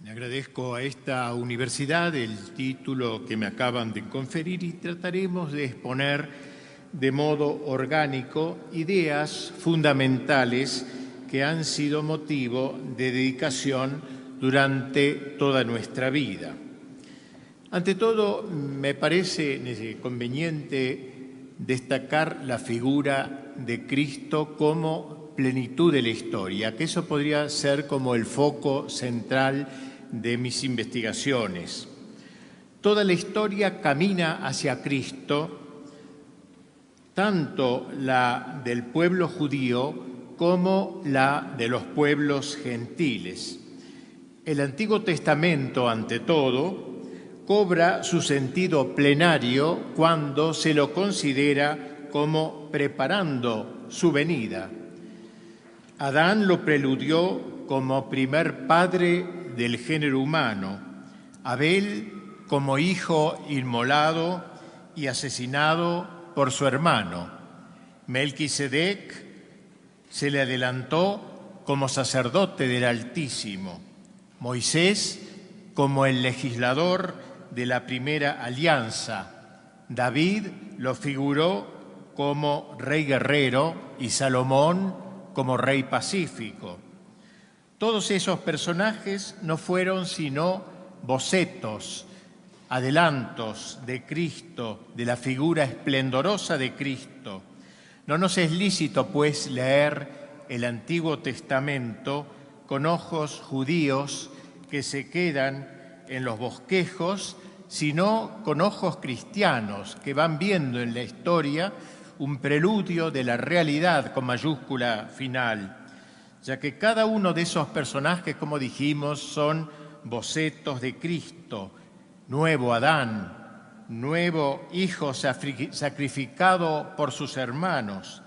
Agradezco a esta universidad el título que me acaban de conferir y trataremos de exponer de modo orgánico ideas fundamentales que han sido motivo de dedicación durante toda nuestra vida. Ante todo, me parece conveniente destacar la figura de Cristo como plenitud de la historia, que eso podría ser como el foco central de mis investigaciones. Toda la historia camina hacia Cristo, tanto la del pueblo judío como la de los pueblos gentiles. El Antiguo Testamento, ante todo, cobra su sentido plenario cuando se lo considera como preparando su venida. Adán lo preludió como primer padre del género humano, Abel como hijo inmolado y asesinado por su hermano. Melquisedec se le adelantó como sacerdote del Altísimo. Moisés como el legislador de la primera alianza. David lo figuró como rey guerrero y Salomón como rey pacífico. Todos esos personajes no fueron sino bocetos, adelantos de Cristo, de la figura esplendorosa de Cristo. No nos es lícito, pues, leer el Antiguo Testamento con ojos judíos que se quedan en los bosquejos, sino con ojos cristianos que van viendo en la historia un preludio de la realidad con mayúscula final, ya que cada uno de esos personajes, como dijimos, son bocetos de Cristo, nuevo Adán, nuevo hijo sacrificado por sus hermanos,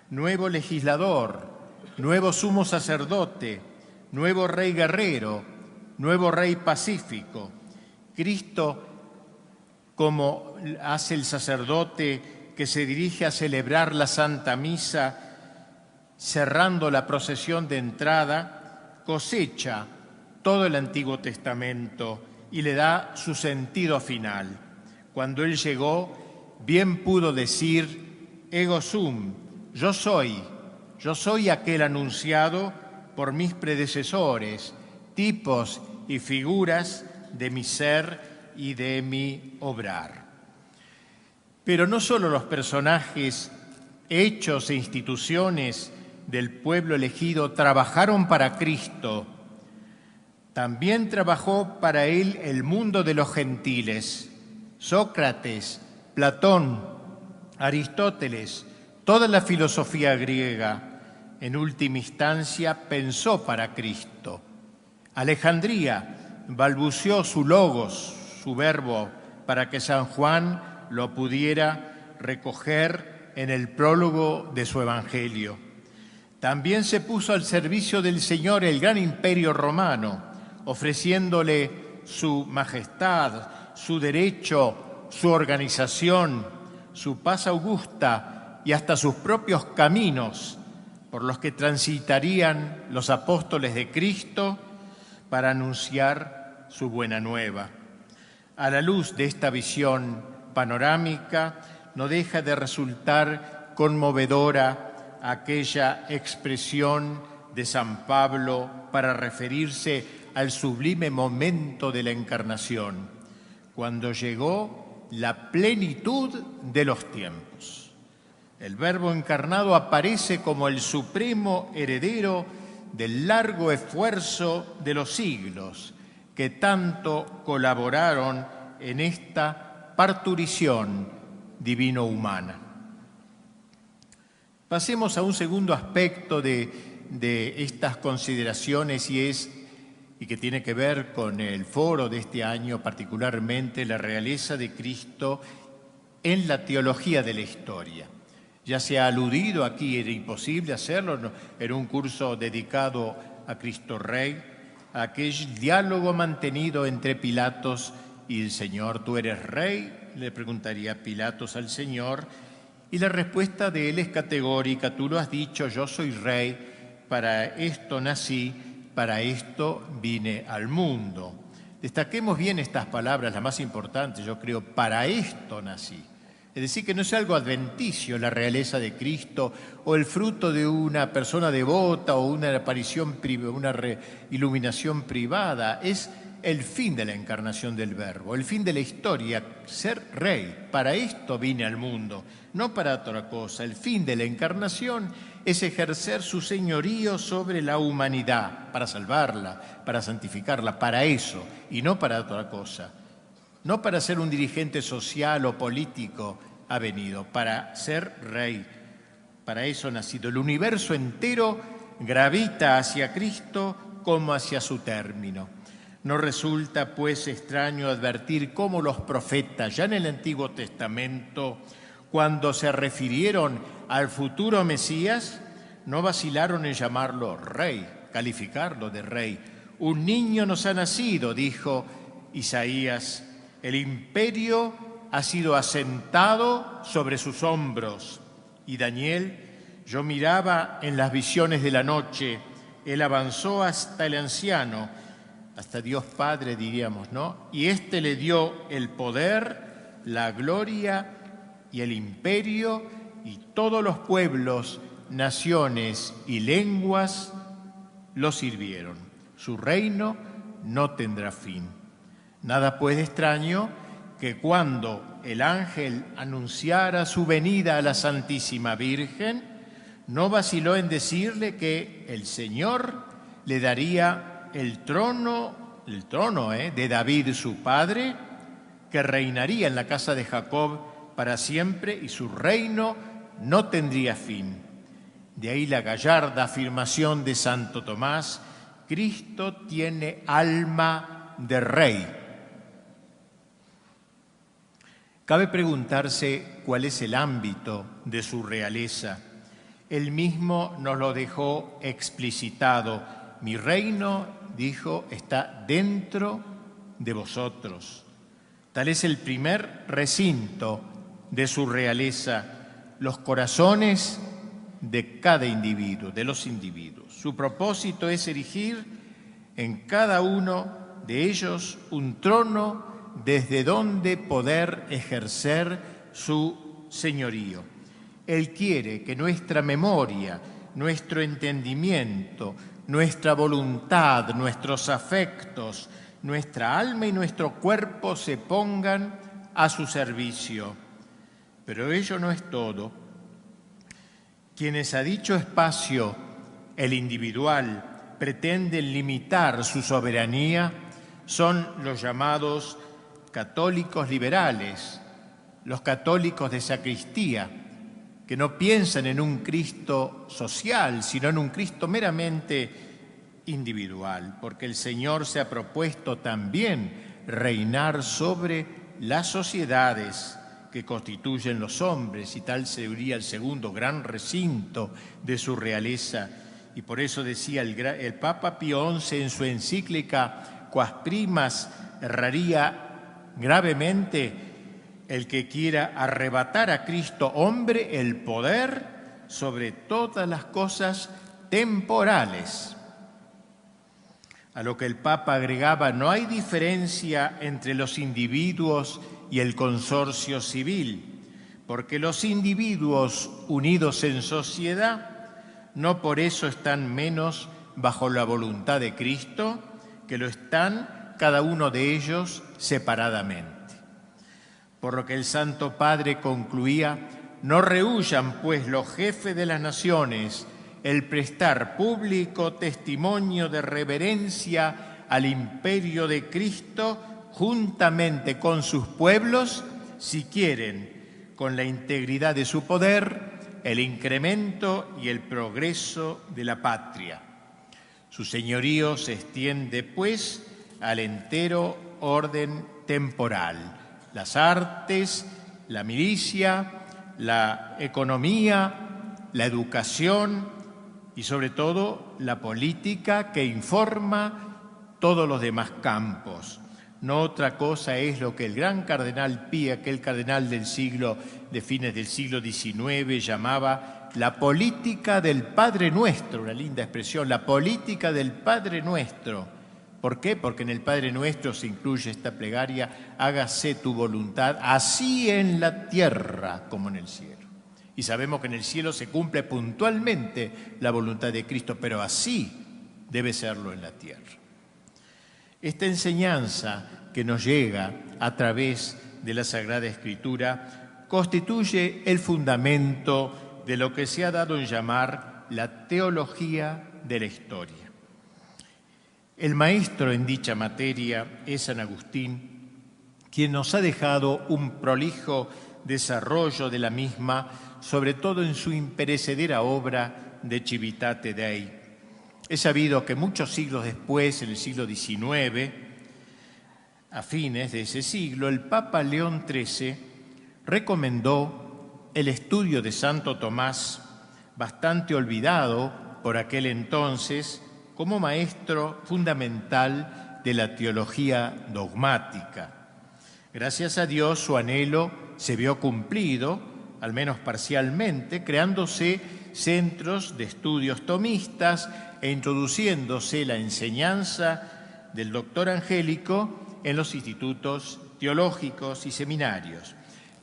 nuevo legislador, nuevo sumo sacerdote, nuevo rey guerrero, nuevo rey pacífico. Cristo, como hace el sacerdote que se dirige a celebrar la Santa Misa, cerrando la procesión de entrada, cosecha todo el Antiguo Testamento y le da su sentido final. Cuando Él llegó, bien pudo decir, ego sum, yo soy aquel anunciado por mis predecesores, tipos y figuras de mi ser y de mi obrar. Pero no solo los personajes, hechos e instituciones del pueblo elegido trabajaron para Cristo, también trabajó para Él el mundo de los gentiles. Sócrates, Platón, Aristóteles, toda la filosofía griega, en última instancia, pensó para Cristo. Alejandría balbuceó su logos, su verbo, para que San Juan lo pudiera recoger en el prólogo de su Evangelio. También se puso al servicio del Señor el gran imperio romano, ofreciéndole su majestad, su derecho, su organización, su paz augusta y hasta sus propios caminos por los que transitarían los apóstoles de Cristo para anunciar su buena nueva. A la luz de esta visión panorámica, no deja de resultar conmovedora aquella expresión de San Pablo para referirse al sublime momento de la Encarnación, cuando llegó la plenitud de los tiempos. El Verbo encarnado aparece como el supremo heredero del largo esfuerzo de los siglos que tanto colaboraron en esta parturición divino-humana. Pasemos a un segundo aspecto de estas consideraciones y que tiene que ver con el foro de este año, particularmente la realeza de Cristo en la teología de la historia. Ya se ha aludido aquí, era imposible hacerlo, en un curso dedicado a Cristo Rey, a aquel diálogo mantenido entre Pilatos y el Señor. ¿Tú eres rey?, le preguntaría Pilatos al Señor, y la respuesta de él es categórica: tú lo has dicho, yo soy rey, para esto nací para esto vine al mundo. Destaquemos bien estas palabras, las más importantes, yo creo, para esto nací. Es decir, que no es algo adventicio la realeza de Cristo o el fruto de una persona devota o una aparición, una iluminación privada. Es el fin de la encarnación del Verbo, el fin de la historia, ser rey. Para esto vine al mundo, no para otra cosa. El fin de la encarnación es ejercer su señorío sobre la humanidad, para salvarla, para santificarla, para eso, y no para otra cosa. No para ser un dirigente social o político ha venido, para ser rey. Para eso ha nacido. El universo entero gravita hacia Cristo como hacia su término. No resulta, pues, extraño advertir cómo los profetas, ya en el Antiguo Testamento, cuando se refirieron al futuro Mesías, no vacilaron en llamarlo rey, calificarlo de rey. Un niño nos ha nacido, dijo Isaías. El imperio ha sido asentado sobre sus hombros. Y Daniel, yo miraba en las visiones de la noche, él avanzó hasta el anciano, hasta Dios Padre diríamos, ¿no? Y éste le dio el poder, la gloria y el imperio, y todos los pueblos, naciones y lenguas lo sirvieron. Su reino no tendrá fin. Nada pues de extraño que cuando el ángel anunciara su venida a la Santísima Virgen, no vaciló en decirle que el Señor le daría el trono de David su padre, que reinaría en la casa de Jacob para siempre y su reino no tendría fin. De ahí la gallarda afirmación de Santo Tomás: Cristo tiene alma de rey. Cabe preguntarse cuál es el ámbito de su realeza. Él mismo nos lo dejó explicitado. Mi reino, dijo, está dentro de vosotros. Tal es el primer recinto de su realeza, los corazones de cada individuo, de los individuos. Su propósito es erigir en cada uno de ellos un trono desde donde poder ejercer su señorío. Él quiere que nuestra memoria, nuestro entendimiento, nuestra voluntad, nuestros afectos, nuestra alma y nuestro cuerpo se pongan a su servicio. Pero ello no es todo. Quienes a dicho espacio, el individual, pretenden limitar su soberanía son los llamados católicos liberales, los católicos de sacristía, que no piensan en un Cristo social, sino en un Cristo meramente individual, porque el Señor se ha propuesto también reinar sobre las sociedades que constituyen los hombres, y tal sería el segundo gran recinto de su realeza. Y por eso decía el Papa Pío XI en su encíclica Quas Primas: erraría gravemente el que quiera arrebatar a Cristo hombre el poder sobre todas las cosas temporales. A lo que el Papa agregaba: no hay diferencia entre los individuos y el consorcio civil, porque los individuos unidos en sociedad no por eso están menos bajo la voluntad de Cristo, que lo están cada uno de ellos separadamente. Por lo que el Santo Padre concluía: no rehuyan pues los jefes de las naciones el prestar público testimonio de reverencia al imperio de Cristo juntamente con sus pueblos, si quieren, con la integridad de su poder, el incremento y el progreso de la patria. Su señorío se extiende, pues, al entero orden temporal. Las artes, la milicia, la economía, la educación y sobre todo la política, que informa todos los demás campos. No otra cosa es lo que el gran cardenal Pío, aquel cardenal de fines del siglo XIX, llamaba la política del Padre Nuestro, una linda expresión, la política del Padre Nuestro. ¿Por qué? Porque en el Padre Nuestro se incluye esta plegaria: hágase tu voluntad, así en la tierra como en el cielo. Y sabemos que en el cielo se cumple puntualmente la voluntad de Cristo, pero así debe serlo en la tierra. Esta enseñanza que nos llega a través de la Sagrada Escritura constituye el fundamento de lo que se ha dado en llamar la teología de la historia. El maestro en dicha materia es San Agustín, quien nos ha dejado un prolijo desarrollo de la misma, sobre todo en su imperecedera obra de Civitate Dei. Es sabido que muchos siglos después, en el siglo XIX, a fines de ese siglo, el Papa León XIII recomendó el estudio de Santo Tomás, bastante olvidado por aquel entonces, como maestro fundamental de la teología dogmática. Gracias a Dios, su anhelo se vio cumplido, al menos parcialmente, creándose centros de estudios tomistas e introduciéndose la enseñanza del doctor angélico en los institutos teológicos y seminarios.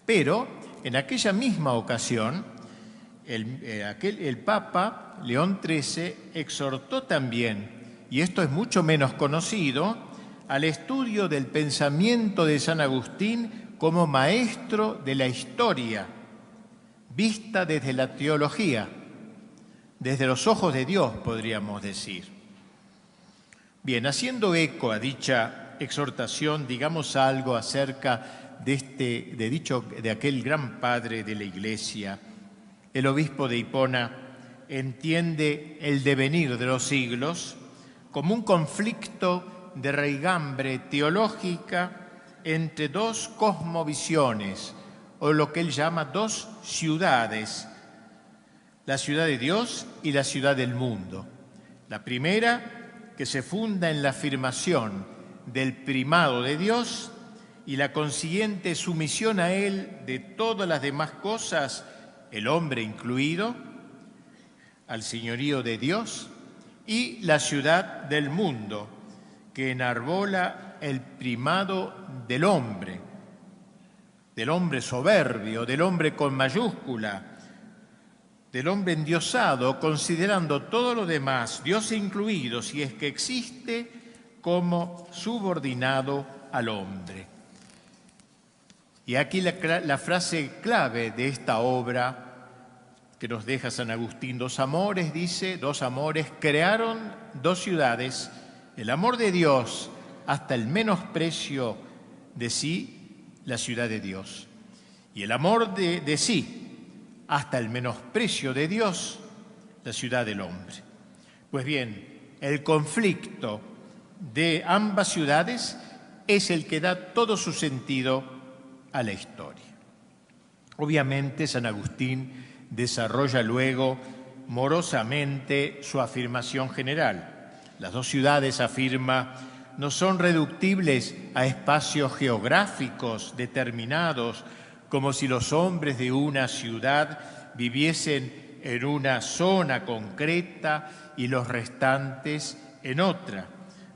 Pero en aquella misma ocasión, el Papa León XIII exhortó también, y esto es mucho menos conocido, al estudio del pensamiento de San Agustín como maestro de la historia, vista desde la teología, desde los ojos de Dios, podríamos decir. Bien, haciendo eco a dicha exhortación, digamos algo acerca de aquel gran padre de la Iglesia. El obispo de Hipona entiende el devenir de los siglos como un conflicto de raigambre teológica entre dos cosmovisiones, o lo que él llama dos ciudades, la ciudad de Dios y la ciudad del mundo. La primera, que se funda en la afirmación del primado de Dios y la consiguiente sumisión a Él de todas las demás cosas, el hombre incluido, al señorío de Dios, y la ciudad del mundo, que enarbola el primado del hombre soberbio, del hombre con mayúscula, del hombre endiosado, considerando todo lo demás, Dios incluido, si es que existe, como subordinado al hombre. Y aquí la frase clave de esta obra que nos deja San Agustín: dos amores, dice, dos amores crearon dos ciudades, el amor de Dios hasta el menosprecio de sí, la ciudad de Dios, y el amor de sí hasta el menosprecio de Dios, la ciudad del hombre. Pues bien, el conflicto de ambas ciudades es el que da todo su sentido a la historia. Obviamente, San Agustín desarrolla luego morosamente su afirmación general. Las dos ciudades, afirma, no son reductibles a espacios geográficos determinados, como si los hombres de una ciudad viviesen en una zona concreta y los restantes en otra,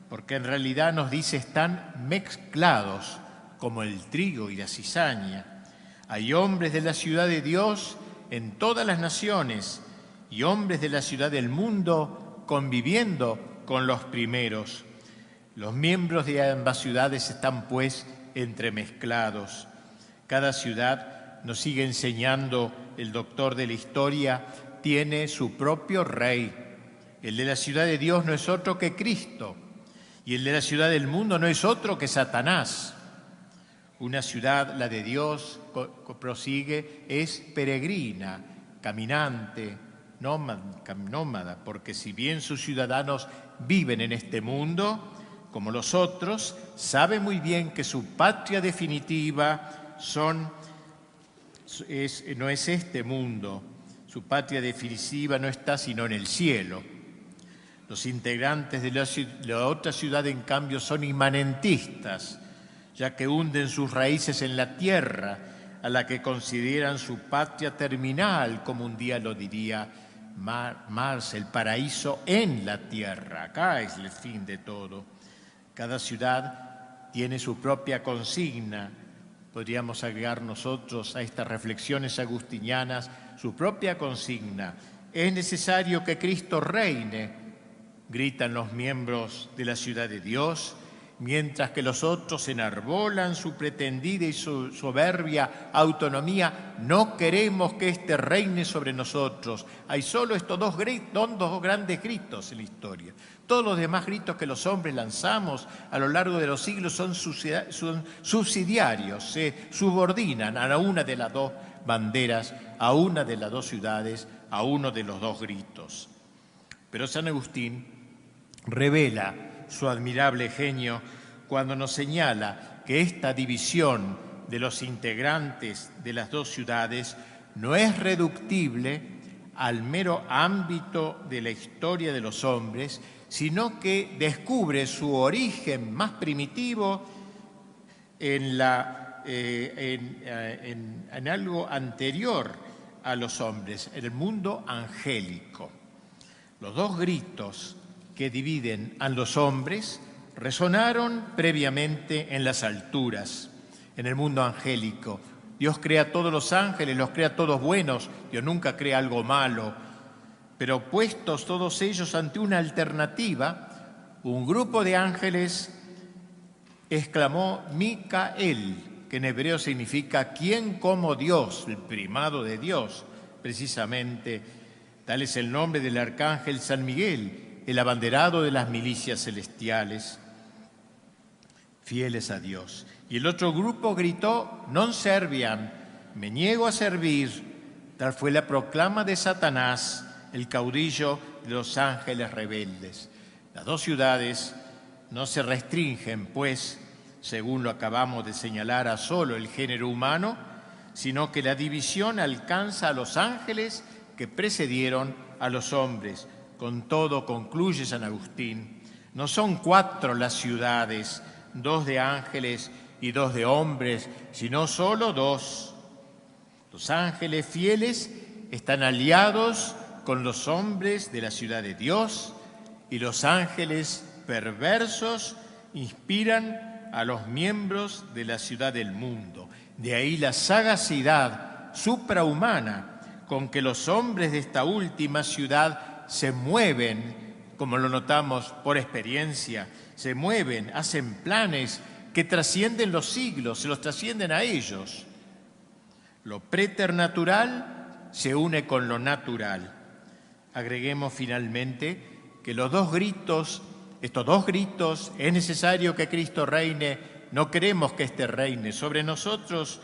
porque en realidad, nos dice, están mezclados como el trigo y la cizaña. Hay hombres de la ciudad de Dios en todas las naciones y hombres de la ciudad del mundo conviviendo con los primeros. Los miembros de ambas ciudades están, pues, entremezclados. Cada ciudad, nos sigue enseñando el doctor de la historia, tiene su propio rey. El de la ciudad de Dios no es otro que Cristo, y el de la ciudad del mundo no es otro que Satanás. Una ciudad, la de Dios, prosigue, es peregrina, caminante, nómada, porque si bien sus ciudadanos viven en este mundo, como los otros, sabe muy bien que su patria definitiva no es este mundo. Su patria definitiva no está sino en el cielo. Los integrantes de la otra ciudad, en cambio, son inmanentistas, ya que hunden sus raíces en la tierra, a la que consideran su patria terminal, como un día lo diría Marx, el paraíso en la tierra. Acá es el fin de todo. Cada ciudad tiene su propia consigna. Podríamos agregar nosotros a estas reflexiones agustinianas su propia consigna. Es necesario que Cristo reine, gritan los miembros de la ciudad de Dios, mientras que los otros enarbolan su pretendida y su soberbia autonomía. No queremos que éste reine sobre nosotros. Hay solo estos dos grandes gritos en la historia. Todos los demás gritos que los hombres lanzamos a lo largo de los siglos son subsidiarios, se subordinan a una de las dos banderas, a una de las dos ciudades, a uno de los dos gritos. Pero San Agustín revela su admirable genio cuando nos señala que esta división de los integrantes de las dos ciudades no es reductible al mero ámbito de la historia de los hombres, sino que descubre su origen más primitivo en algo anterior a los hombres, en el mundo angélico. Los dos gritos que dividen a los hombres resonaron previamente en las alturas, en el mundo angélico. Dios crea a todos los ángeles, los crea a todos buenos, Dios nunca crea algo malo. Pero puestos todos ellos ante una alternativa, un grupo de ángeles exclamó Micael, que en hebreo significa ¿quién como Dios?, el primado de Dios, precisamente. Tal es el nombre del arcángel San Miguel, el abanderado de las milicias celestiales, fieles a Dios. Y el otro grupo gritó, non serviam, me niego a servir. Tal fue la proclama de Satanás, el caudillo de los ángeles rebeldes. Las dos ciudades no se restringen, pues, según lo acabamos de señalar, a solo el género humano, sino que la división alcanza a los ángeles que precedieron a los hombres. Con todo, concluye San Agustín, no son 4 las ciudades, 2 de ángeles y 2 de hombres, sino solo 2. Los ángeles fieles están aliados con los hombres de la ciudad de Dios, y los ángeles perversos inspiran a los miembros de la ciudad del mundo. De ahí la sagacidad suprahumana con que los hombres de esta última ciudad se mueven, como lo notamos por experiencia, se mueven, hacen planes que trascienden los siglos, se los trascienden a ellos. Lo preternatural se une con lo natural. Agreguemos finalmente que estos dos gritos, es necesario que Cristo reine, no queremos que éste reine sobre nosotros,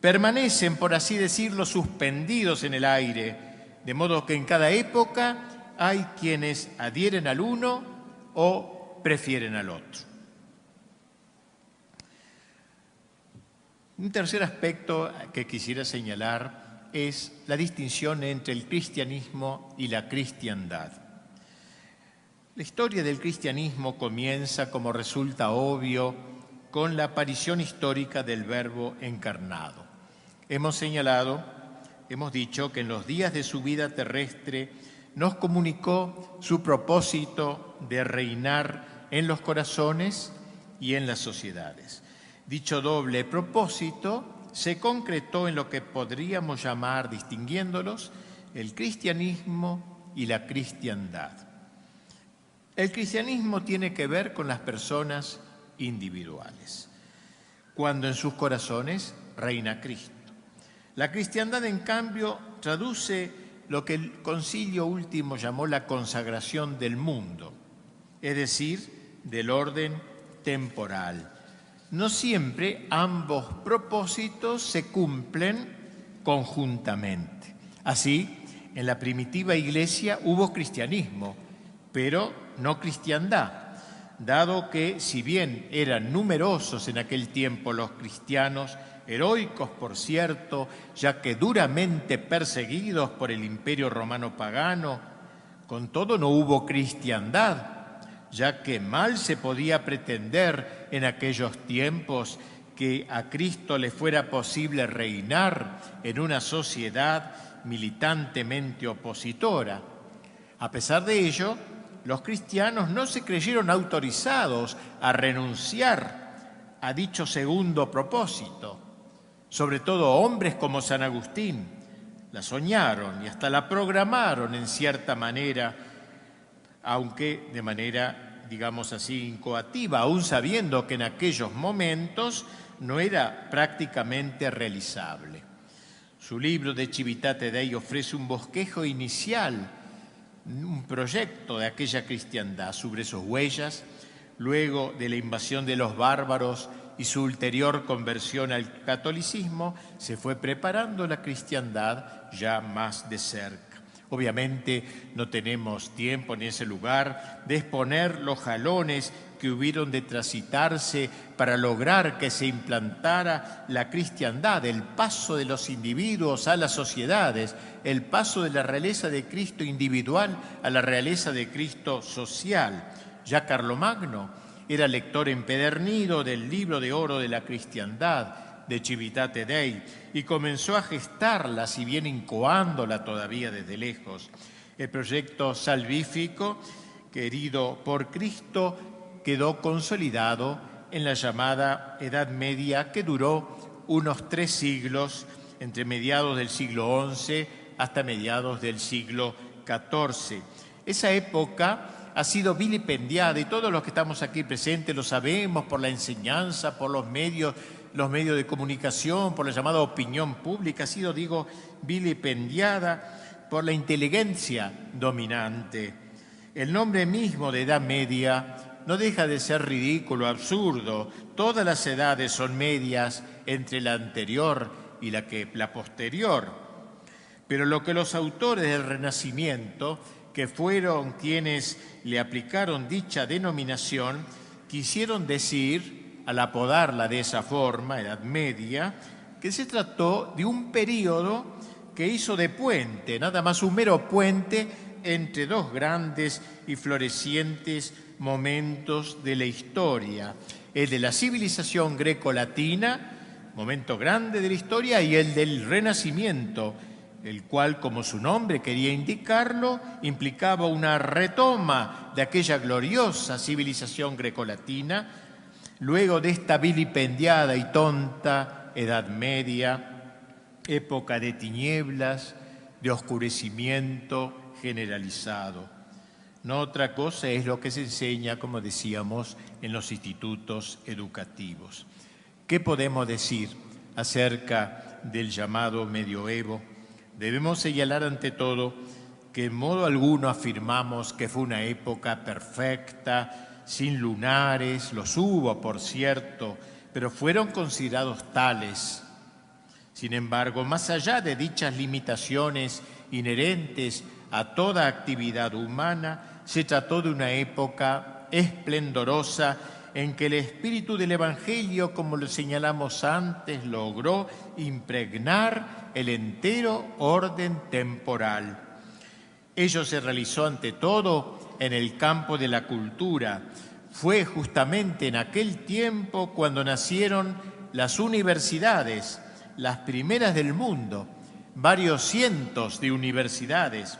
permanecen, por así decirlo, suspendidos en el aire, de modo que en cada época hay quienes adhieren al uno o prefieren al otro. Un tercer aspecto que quisiera señalar es la distinción entre el cristianismo y la cristiandad. La historia del cristianismo comienza, como resulta obvio, con la aparición histórica del Verbo encarnado. Hemos dicho que en los días de su vida terrestre nos comunicó su propósito de reinar en los corazones y en las sociedades. Dicho doble propósito se concretó en lo que podríamos llamar, distinguiéndolos, el cristianismo y la cristiandad. El cristianismo tiene que ver con las personas individuales, cuando en sus corazones reina Cristo. La cristiandad, en cambio, traduce lo que el Concilio Último llamó la consagración del mundo, es decir, del orden temporal. No siempre ambos propósitos se cumplen conjuntamente. Así, en la primitiva Iglesia hubo cristianismo, pero no cristiandad, dado que, si bien eran numerosos en aquel tiempo los cristianos, heroicos por cierto, ya que duramente perseguidos por el Imperio Romano pagano, con todo no hubo cristiandad, ya que mal se podía pretender en aquellos tiempos que a Cristo le fuera posible reinar en una sociedad militantemente opositora. A pesar de ello, los cristianos no se creyeron autorizados a renunciar a dicho segundo propósito. Sobre todo hombres como San Agustín la soñaron y hasta la programaron en cierta manera, aunque de manera, digamos así, incoativa, aún sabiendo que en aquellos momentos no era prácticamente realizable. Su libro De Civitate Dei ofrece un bosquejo inicial, un proyecto de aquella cristiandad sobre sus huellas, luego de la invasión de los bárbaros y su ulterior conversión al catolicismo, se fue preparando la cristiandad ya más de cerca. Obviamente no tenemos tiempo ni ese lugar de exponer los jalones que hubieron de transitarse para lograr que se implantara la cristiandad, el paso de los individuos a las sociedades, el paso de la realeza de Cristo individual a la realeza de Cristo social. Ya Carlomagno era lector empedernido del libro de oro de la cristiandad, de Civitate Dei, y comenzó a gestarla, si bien incoándola todavía desde lejos. El proyecto salvífico, querido por Cristo, quedó consolidado en la llamada Edad Media, que duró unos 3 siglos, entre mediados del siglo XI hasta mediados del siglo XIV. Esa época ha sido vilipendiada, y todos los que estamos aquí presentes lo sabemos por la enseñanza, por los medios de comunicación, por la llamada opinión pública, ha sido, vilipendiada por la inteligencia dominante. El nombre mismo de Edad Media no deja de ser ridículo, absurdo. Todas las edades son medias entre la anterior y la posterior. Pero lo que los autores del Renacimiento, que fueron quienes le aplicaron dicha denominación, quisieron decir, al apodarla de esa forma, Edad Media, que se trató de un período que hizo de puente, nada más un mero puente entre dos grandes y florecientes momentos de la historia, el de la civilización greco-latina, momento grande de la historia, y el del Renacimiento, el cual, como su nombre quería indicarlo, implicaba una retoma de aquella gloriosa civilización grecolatina, luego de esta vilipendiada y tonta Edad Media, época de tinieblas, de oscurecimiento generalizado. No otra cosa es lo que se enseña, como decíamos, en los institutos educativos. ¿Qué podemos decir acerca del llamado medioevo? Debemos señalar ante todo que en modo alguno afirmamos que fue una época perfecta, sin lunares, los hubo, por cierto, pero fueron considerados tales. Sin embargo, más allá de dichas limitaciones inherentes a toda actividad humana, se trató de una época esplendorosa en que el espíritu del Evangelio, como lo señalamos antes, logró impregnar el entero orden temporal. Ello se realizó ante todo en el campo de la cultura. Fue justamente en aquel tiempo cuando nacieron las universidades, las primeras del mundo, varios cientos de universidades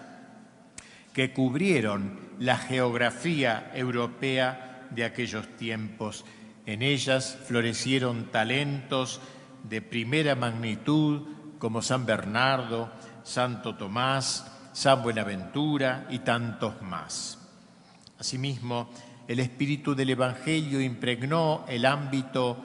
que cubrieron la geografía europea de aquellos tiempos. En ellas florecieron talentos de primera magnitud como San Bernardo, Santo Tomás, San Buenaventura y tantos más. Asimismo, el espíritu del Evangelio impregnó el ámbito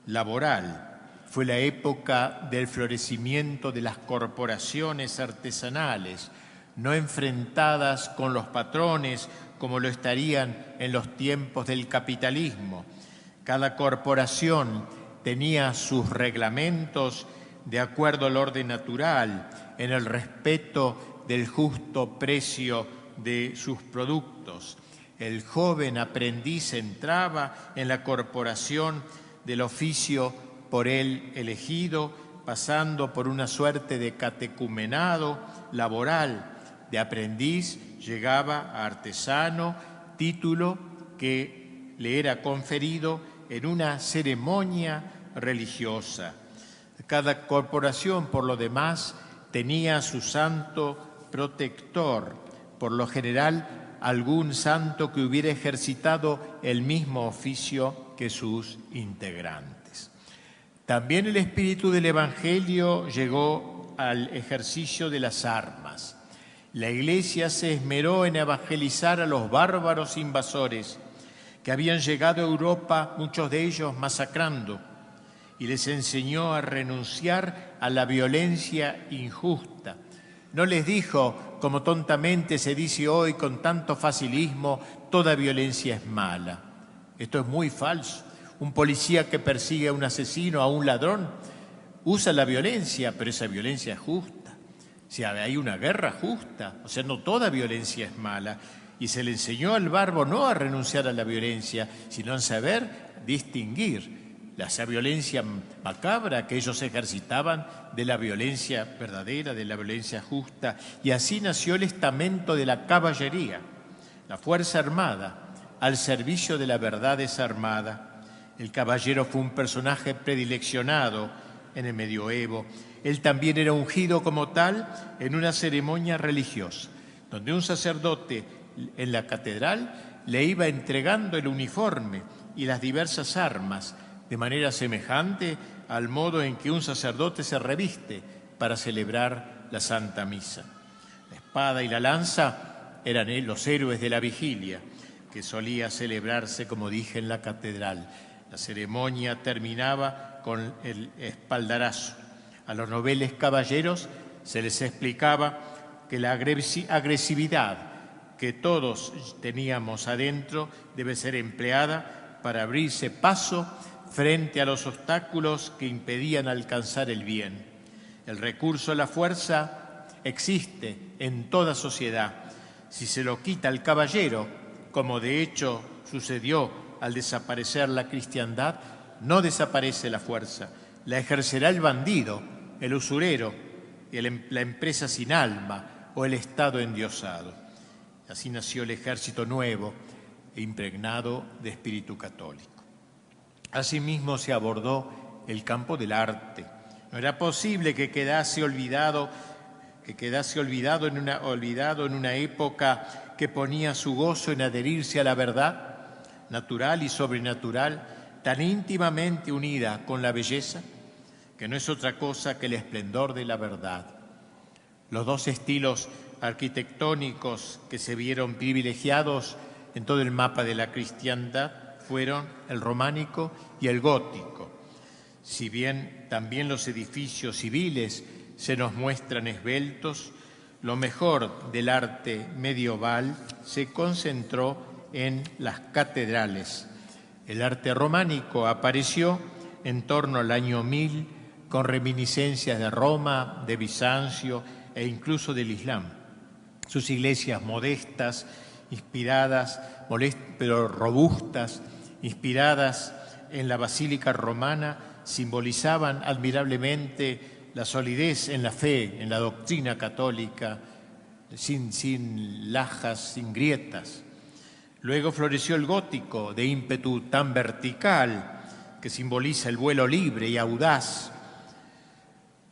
laboral. Fue la época del florecimiento de las corporaciones artesanales, no enfrentadas con los patrones como lo estarían en los tiempos del capitalismo. Cada corporación tenía sus reglamentos de acuerdo al orden natural, en el respeto del justo precio de sus productos. El joven aprendiz entraba en la corporación del oficio por él elegido, pasando por una suerte de catecumenado laboral. De aprendiz llegaba a artesano, título que le era conferido en una ceremonia religiosa. Cada corporación, por lo demás, tenía su santo protector, por lo general algún santo que hubiera ejercitado el mismo oficio que sus integrantes. También el espíritu del Evangelio llegó al ejercicio de las armas. La Iglesia se esmeró en evangelizar a los bárbaros invasores que habían llegado a Europa, muchos de ellos masacrando, y les enseñó a renunciar a la violencia injusta. No les dijo, como tontamente se dice hoy con tanto facilismo, toda violencia es mala. Esto es muy falso. Un policía que persigue a un asesino, a un ladrón, usa la violencia, pero esa violencia es justa. Si hay una guerra justa, o sea, no toda violencia es mala. Y se le enseñó al bárbaro no a renunciar a la violencia, sino a saber distinguir esa violencia macabra que ellos ejercitaban de la violencia verdadera, de la violencia justa. Y así nació el estamento de la caballería, la fuerza armada, al servicio de la verdad desarmada. El caballero fue un personaje predileccionado en el medioevo. Él también era ungido como tal en una ceremonia religiosa, donde un sacerdote en la catedral le iba entregando el uniforme y las diversas armas, de manera semejante al modo en que un sacerdote se reviste para celebrar la Santa Misa. La espada y la lanza eran los héroes de la vigilia, que solía celebrarse, como dije, en la catedral. La ceremonia terminaba con el espaldarazo. A los nobles caballeros se les explicaba que la agresividad que todos teníamos adentro debe ser empleada para abrirse paso frente a los obstáculos que impedían alcanzar el bien. El recurso a la fuerza existe en toda sociedad. Si se lo quita al caballero, como de hecho sucedió al desaparecer la cristiandad, no desaparece la fuerza, la ejercerá el bandido, el usurero, la empresa sin alma o el Estado endiosado. Así nació el ejército nuevo e impregnado de espíritu católico. Asimismo se abordó el campo del arte. No era posible que quedase olvidado en una época que ponía su gozo en adherirse a la verdad natural y sobrenatural, tan íntimamente unida con la belleza, que no es otra cosa que el esplendor de la verdad. Los dos estilos arquitectónicos que se vieron privilegiados en todo el mapa de la cristiandad fueron el románico y el gótico. Si bien también los edificios civiles se nos muestran esbeltos, lo mejor del arte medieval se concentró en las catedrales. El arte románico apareció en torno al año 1000 con reminiscencias de Roma, de Bizancio e incluso del Islam. Sus iglesias modestas, inspiradas, pero robustas, inspiradas en la basílica romana, simbolizaban admirablemente la solidez en la fe, en la doctrina católica, sin lajas, sin grietas. Luego floreció el gótico, de ímpetu tan vertical, que simboliza el vuelo libre y audaz,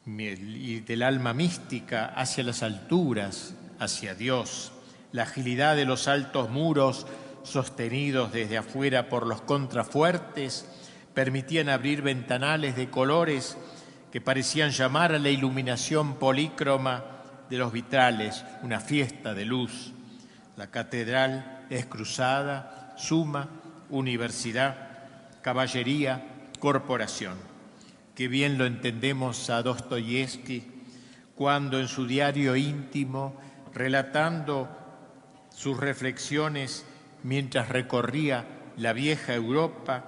y del alma mística hacia las alturas, hacia Dios. La agilidad de los altos muros, sostenidos desde afuera por los contrafuertes, permitían abrir ventanales de colores que parecían llamar a la iluminación polícroma de los vitrales, una fiesta de luz. La catedral es cruzada, suma, universidad, caballería, corporación. Qué bien lo entendemos a Dostoyevski cuando en su diario íntimo, relatando sus reflexiones mientras recorría la vieja Europa,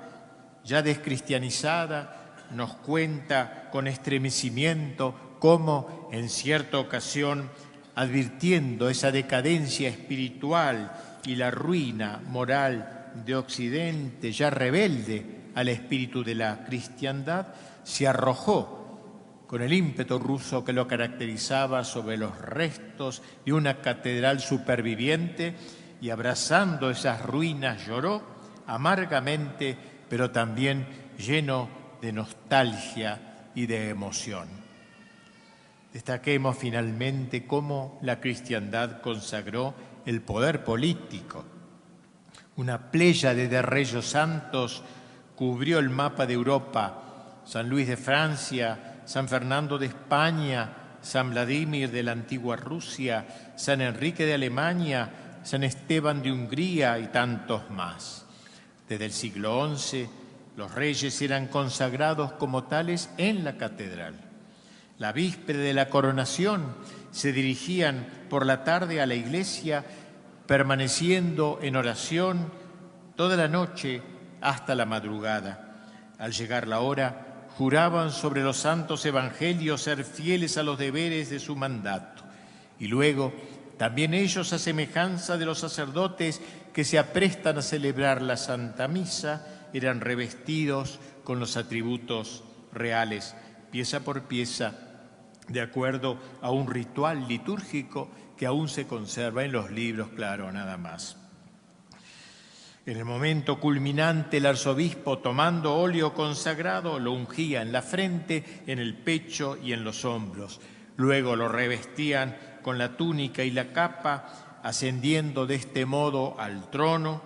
ya descristianizada, nos cuenta con estremecimiento cómo, en cierta ocasión, advirtiendo esa decadencia espiritual y la ruina moral de Occidente, ya rebelde al espíritu de la cristiandad, se arrojó con el ímpetu ruso que lo caracterizaba sobre los restos de una catedral superviviente y abrazando esas ruinas lloró amargamente, pero también lleno de nostalgia y de emoción. Destaquemos finalmente cómo la cristiandad consagró el poder político. Una pléyade de reyes santos cubrió el mapa de Europa: San Luis de Francia, San Fernando de España, San Vladimir de la antigua Rusia, San Enrique de Alemania, San Esteban de Hungría y tantos más. Desde el siglo XI, los reyes eran consagrados como tales en la catedral. La víspera de la coronación se dirigían por la tarde a la iglesia, permaneciendo en oración toda la noche hasta la madrugada. Al llegar la hora, juraban sobre los santos evangelios ser fieles a los deberes de su mandato. Y luego, también ellos, a semejanza de los sacerdotes que se aprestan a celebrar la Santa Misa, eran revestidos con los atributos reales, pieza por pieza, de acuerdo a un ritual litúrgico que aún se conserva en los libros, claro, nada más. En el momento culminante, el arzobispo, tomando óleo consagrado, lo ungía en la frente, en el pecho y en los hombros. Luego lo revestían con la túnica y la capa, ascendiendo de este modo al trono,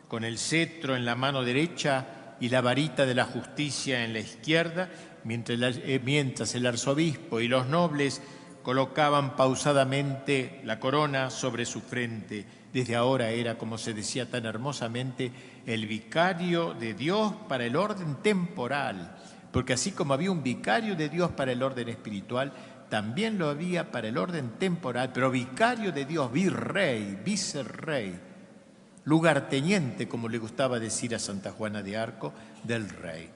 con el cetro en la mano derecha y la varita de la justicia en la izquierda, mientras el arzobispo y los nobles colocaban pausadamente la corona sobre su frente. Desde ahora era, como se decía tan hermosamente, el vicario de Dios para el orden temporal, porque así como había un vicario de Dios para el orden espiritual, también lo había para el orden temporal, pero vicario de Dios, virrey, vicerrey, lugarteniente, como le gustaba decir a Santa Juana de Arco, del rey.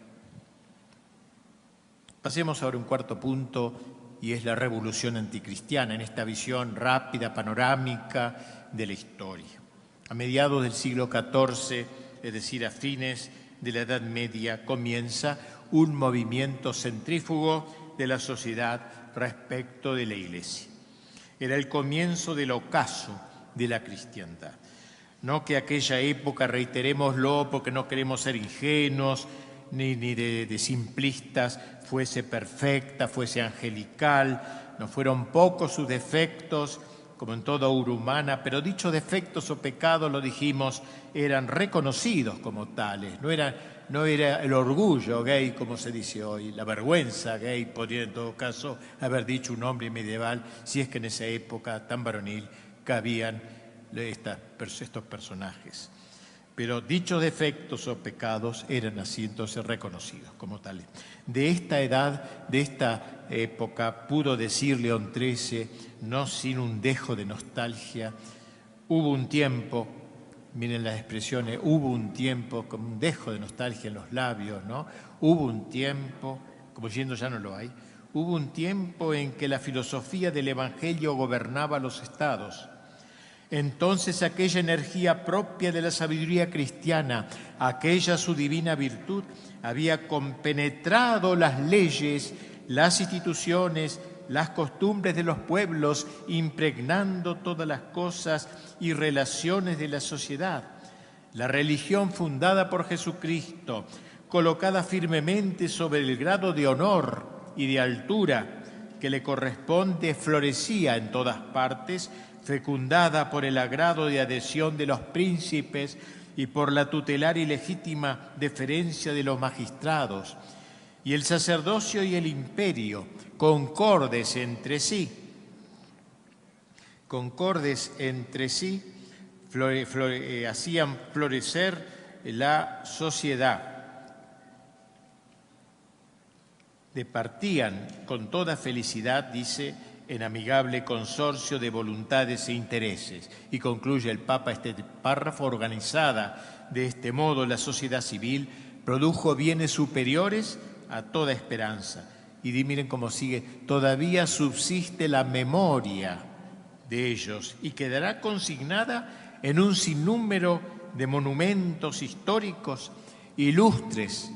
Pasemos ahora a un cuarto punto, y es la revolución anticristiana, en esta visión rápida, panorámica de la historia. A mediados del siglo XIV, es decir, a fines de la Edad Media, comienza un movimiento centrífugo de la sociedad respecto de la Iglesia. Era el comienzo del ocaso de la cristiandad. No que aquella época, reiterémoslo, porque no queremos ser ingenuos ni de simplistas, fuese perfecta, fuese angelical. No fueron pocos sus defectos, como en toda obra humana, pero dichos defectos o pecados, lo dijimos, eran reconocidos como tales. No era el orgullo gay, como se dice hoy, la vergüenza gay, podría en todo caso haber dicho un hombre medieval, si es que en esa época tan varonil cabían estos personajes. Pero dichos defectos o pecados eran así entonces reconocidos como tales. De esta edad, de esta época, pudo decir León XIII, no sin un dejo de nostalgia, hubo un tiempo, miren las expresiones, hubo un tiempo, con un dejo de nostalgia en los labios, ¿no? Hubo un tiempo, como diciendo ya no lo hay, hubo un tiempo en que la filosofía del Evangelio gobernaba los estados. Entonces aquella energía propia de la sabiduría cristiana, aquella su divina virtud, había compenetrado las leyes, las instituciones, las costumbres de los pueblos, impregnando todas las cosas y relaciones de la sociedad. La religión fundada por Jesucristo, colocada firmemente sobre el grado de honor y de altura que le corresponde, florecía en todas partes, fecundada por el agrado de adhesión de los príncipes y por la tutelar y legítima deferencia de los magistrados. Y el sacerdocio y el imperio, concordes entre sí, hacían florecer la sociedad. Departían con toda felicidad, dice, en amigable consorcio de voluntades e intereses. Y concluye el Papa este párrafo: organizada de este modo la sociedad civil produjo bienes superiores a toda esperanza. Y miren cómo sigue: todavía subsiste la memoria de ellos y quedará consignada en un sinnúmero de monumentos históricos ilustres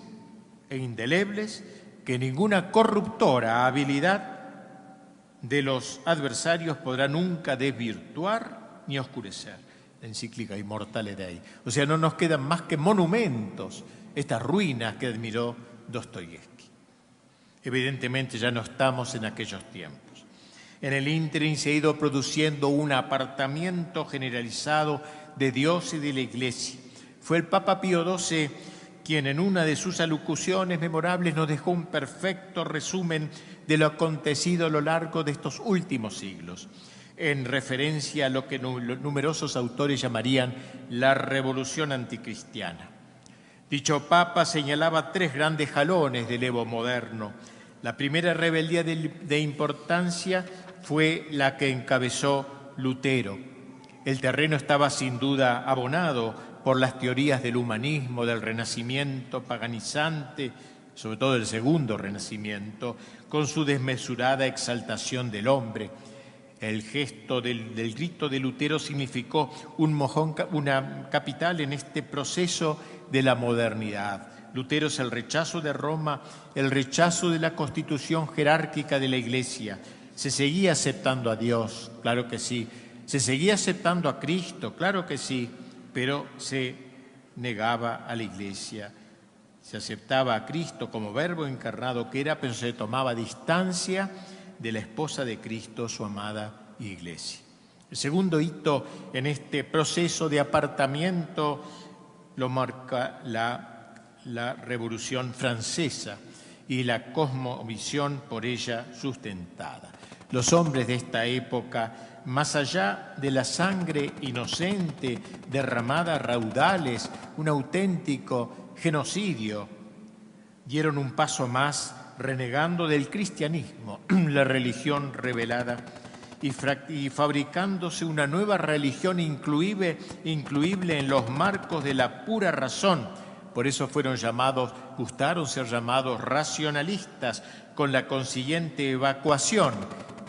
e indelebles que ninguna corruptora habilidad de los adversarios podrá nunca desvirtuar ni oscurecer. La encíclica Immortale Dei. O sea, no nos quedan más que monumentos, estas ruinas que admiró Dostoyevski. Evidentemente ya no estamos en aquellos tiempos. En el ínterin se ha ido produciendo un apartamiento generalizado de Dios y de la Iglesia. Fue el Papa Pío XII quien en una de sus alocuciones memorables nos dejó un perfecto resumen de lo acontecido a lo largo de estos últimos siglos, en referencia a lo que numerosos autores llamarían la revolución anticristiana. Dicho Papa señalaba 3 grandes jalones del Evo moderno. La primera rebeldía de importancia fue la que encabezó Lutero. El terreno estaba sin duda abonado por las teorías del humanismo, del renacimiento paganizante, sobre todo el segundo renacimiento, con su desmesurada exaltación del hombre. El gesto del grito de Lutero significó una capital en este proceso de la modernidad. Lutero es el rechazo de Roma, el rechazo de la constitución jerárquica de la Iglesia. Se seguía aceptando a Dios, claro que sí. Se seguía aceptando a Cristo, claro que sí, pero se negaba a la Iglesia. Se aceptaba a Cristo como verbo encarnado que era, pero se tomaba distancia de la esposa de Cristo, su amada Iglesia. El segundo hito en este proceso de apartamiento lo marca la Revolución Francesa y la cosmovisión por ella sustentada. Los hombres de esta época, más allá de la sangre inocente derramada a raudales, un auténtico genocidio, dieron un paso más renegando del cristianismo, la religión revelada, y fabricándose una nueva religión incluible en los marcos de la pura razón. Por eso gustaron ser llamados racionalistas, con la consiguiente evacuación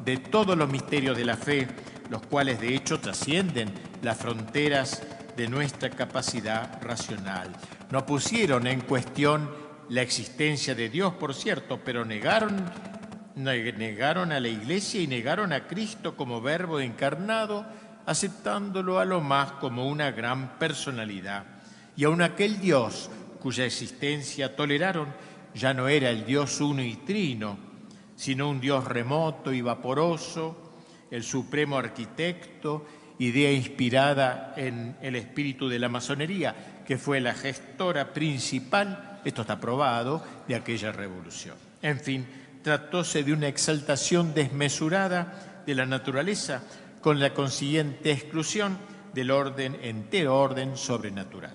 de todos los misterios de la fe, los cuales de hecho trascienden las fronteras de nuestra capacidad racional. No pusieron en cuestión la existencia de Dios, por cierto, pero negaron a la Iglesia y negaron a Cristo como verbo encarnado, aceptándolo a lo más como una gran personalidad. Y aun aquel Dios cuya existencia toleraron ya no era el Dios uno y trino, sino un Dios remoto y vaporoso, el supremo arquitecto, idea inspirada en el espíritu de la masonería, que fue la gestora principal, esto está probado, de aquella revolución. En fin, tratóse de una exaltación desmesurada de la naturaleza, con la consiguiente exclusión del entero orden sobrenatural.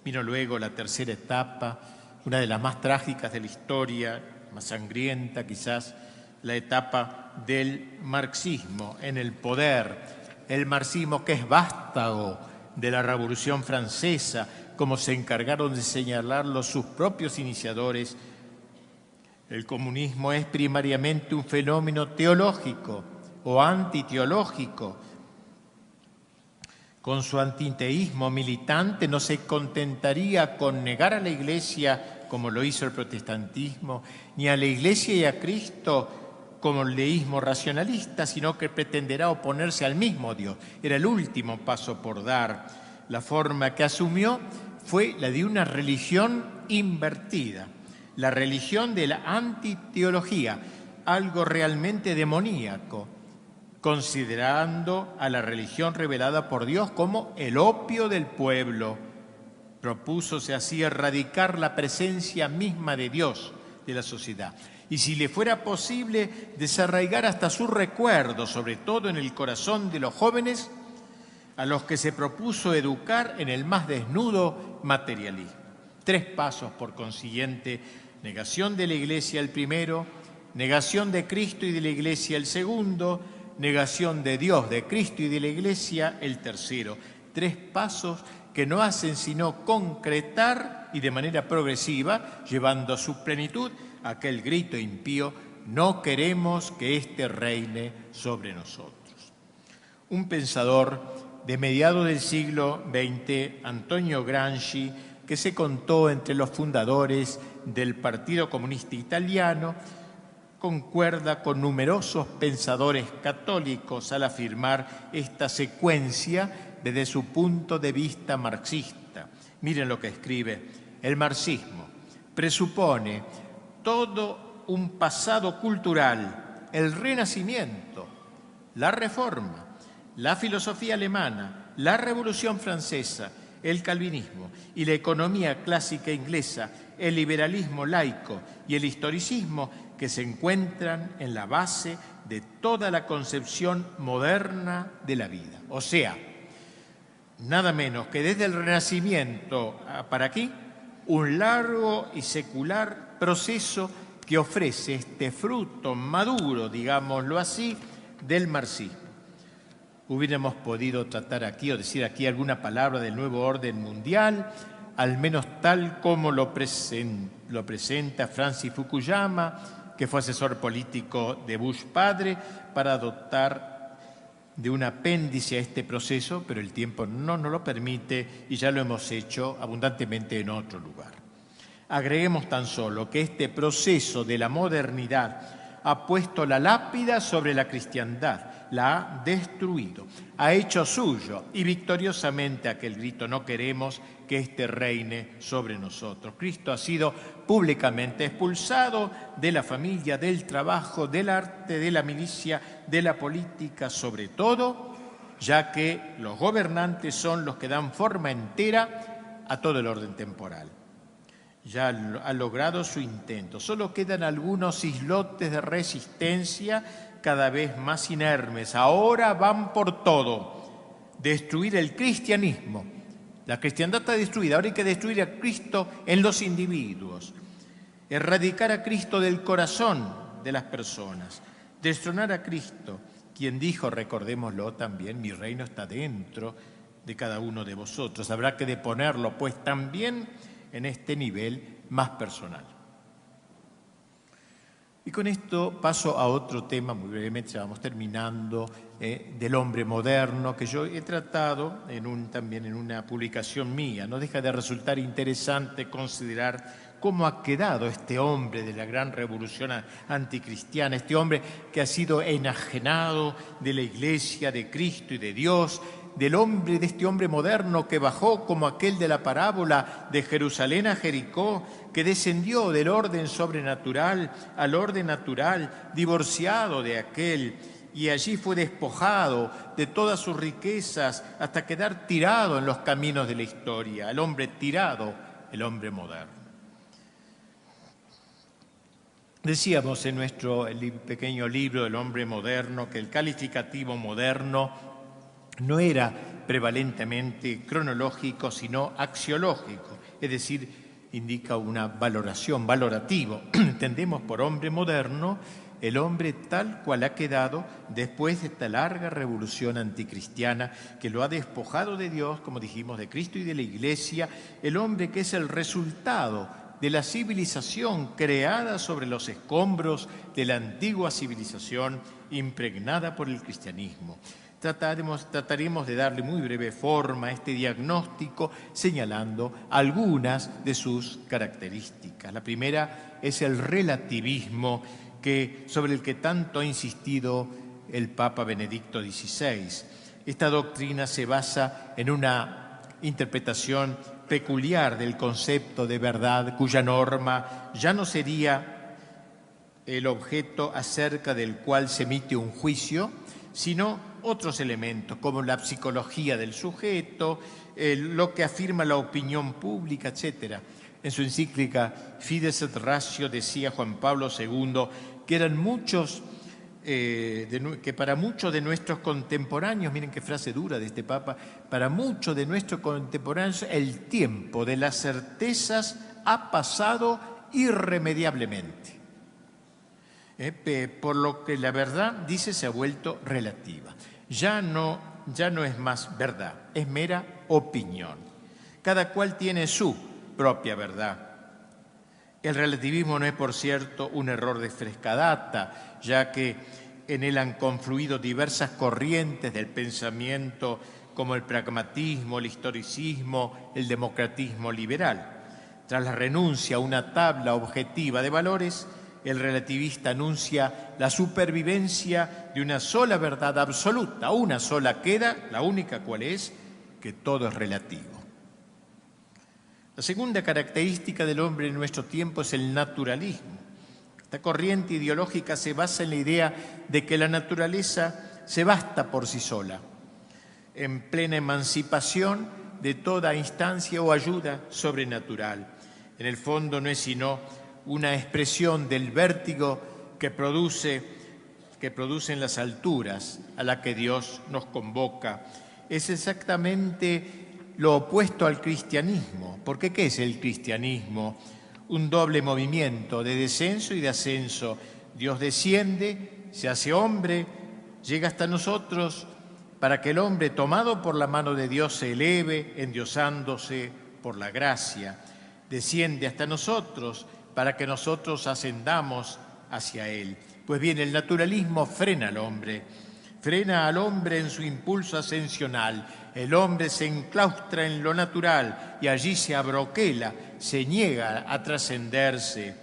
Vino luego la tercera etapa, una de las más trágicas de la historia, más sangrienta quizás, la etapa del marxismo en el poder. El marxismo que es vástago de la Revolución Francesa, como se encargaron de señalarlo sus propios iniciadores. El comunismo es primariamente un fenómeno teológico o antiteológico. Con su antiteísmo militante no se contentaría con negar a la Iglesia como lo hizo el protestantismo, ni a la Iglesia y a Cristo como el deísmo racionalista, sino que pretenderá oponerse al mismo Dios. Era el último paso por dar. La forma que asumió fue la de una religión invertida, la religión de la antiteología, algo realmente demoníaco, considerando a la religión revelada por Dios como el opio del pueblo. Propúsose así erradicar la presencia misma de Dios de la sociedad. Y si le fuera posible, desarraigar hasta su recuerdo, sobre todo en el corazón de los jóvenes, a los que se propuso educar en el más desnudo materialismo. 3 pasos, por consiguiente: negación de la Iglesia el primero, negación de Cristo y de la Iglesia el segundo, negación de Dios, de Cristo y de la Iglesia el tercero. 3 pasos que no hacen sino concretar y de manera progresiva, llevando a su plenitud aquel grito impío: no queremos que éste reine sobre nosotros. Un pensador de mediados del siglo XX, Antonio Gramsci, que se contó entre los fundadores del Partido Comunista Italiano, concuerda con numerosos pensadores católicos al afirmar esta secuencia desde su punto de vista marxista. Miren lo que escribe: el marxismo presupone todo un pasado cultural, el Renacimiento, la Reforma, la filosofía alemana, la Revolución Francesa, el calvinismo y la economía clásica inglesa, el liberalismo laico y el historicismo, que se encuentran en la base de toda la concepción moderna de la vida. O sea, nada menos que desde el Renacimiento para aquí, un largo y secular proceso que ofrece este fruto maduro, digámoslo así, del marxismo. Hubiéramos podido tratar aquí o decir aquí alguna palabra del nuevo orden mundial, al menos tal como lo presenta Francis Fukuyama, que fue asesor político de Bush padre, para dotar de un apéndice a este proceso, pero el tiempo no nos lo permite y ya lo hemos hecho abundantemente en otro lugar. Agreguemos tan solo que este proceso de la modernidad ha puesto la lápida sobre la cristiandad, la ha destruido, ha hecho suyo y victoriosamente aquel grito: no queremos que éste reine sobre nosotros. Cristo ha sido públicamente expulsado de la familia, del trabajo, del arte, de la milicia, de la política, sobre todo, ya que los gobernantes son los que dan forma entera a todo el orden temporal. Ya ha logrado su intento. Solo quedan algunos islotes de resistencia cada vez más inermes. Ahora van por todo. Destruir el cristianismo. La cristiandad está destruida. Ahora hay que destruir a Cristo en los individuos. Erradicar a Cristo del corazón de las personas. Destronar a Cristo, quien dijo, recordémoslo también, mi reino está dentro de cada uno de vosotros. Habrá que deponerlo, pues también en este nivel más personal. Y con esto paso a otro tema, muy brevemente, ya vamos terminando, del hombre moderno, que yo he tratado también en una publicación mía. No deja de resultar interesante considerar cómo ha quedado este hombre de la gran revolución anticristiana, este hombre que ha sido enajenado de la Iglesia, de Cristo y de Dios, de este hombre moderno que bajó como aquel de la parábola de Jerusalén a Jericó, que descendió del orden sobrenatural al orden natural, divorciado de aquel, y allí fue despojado de todas sus riquezas hasta quedar tirado en los caminos de la historia. El hombre tirado, el hombre moderno. Decíamos en nuestro pequeño libro El hombre moderno que el calificativo moderno no era prevalentemente cronológico, sino axiológico, es decir, indica una valoración, valorativo. Entendemos por hombre moderno el hombre tal cual ha quedado después de esta larga revolución anticristiana que lo ha despojado de Dios, como dijimos, de Cristo y de la Iglesia, el hombre que es el resultado de la civilización creada sobre los escombros de la antigua civilización impregnada por el cristianismo. Trataremos de darle muy breve forma a este diagnóstico señalando algunas de sus características. La primera es el relativismo sobre el que tanto ha insistido el Papa Benedicto XVI. Esta doctrina se basa en una interpretación peculiar del concepto de verdad, cuya norma ya no sería el objeto acerca del cual se emite un juicio, sino otros elementos como la psicología del sujeto, lo que afirma la opinión pública, etc. En su encíclica Fides et Ratio decía Juan Pablo II que eran muchos, que para muchos de nuestros contemporáneos, miren qué frase dura de este Papa, para muchos de nuestros contemporáneos el tiempo de las certezas ha pasado irremediablemente. Por lo que la verdad, dice, se ha vuelto relativa. Ya no es más verdad, es mera opinión. Cada cual tiene su propia verdad. El relativismo no es, por cierto, un error de fresca data, ya que en él han confluido diversas corrientes del pensamiento como el pragmatismo, el historicismo, el democratismo liberal. Tras la renuncia a una tabla objetiva de valores, el relativista anuncia la supervivencia de una sola verdad absoluta. Una sola queda, la única cual es que todo es relativo. La segunda característica del hombre en nuestro tiempo es el naturalismo. Esta corriente ideológica se basa en la idea de que la naturaleza se basta por sí sola, en plena emancipación de toda instancia o ayuda sobrenatural. En el fondo no es sino una expresión del vértigo que producen las alturas a la que Dios nos convoca. Es exactamente lo opuesto al cristianismo. Porque ¿qué es el cristianismo? Un doble movimiento de descenso y de ascenso. Dios desciende, se hace hombre, llega hasta nosotros para que el hombre, tomado por la mano de Dios, se eleve, endiosándose por la gracia. Desciende hasta nosotros para que nosotros ascendamos hacia Él. Pues bien, el naturalismo frena al hombre en su impulso ascensional. El hombre se enclaustra en lo natural y allí se abroquela, se niega a trascenderse.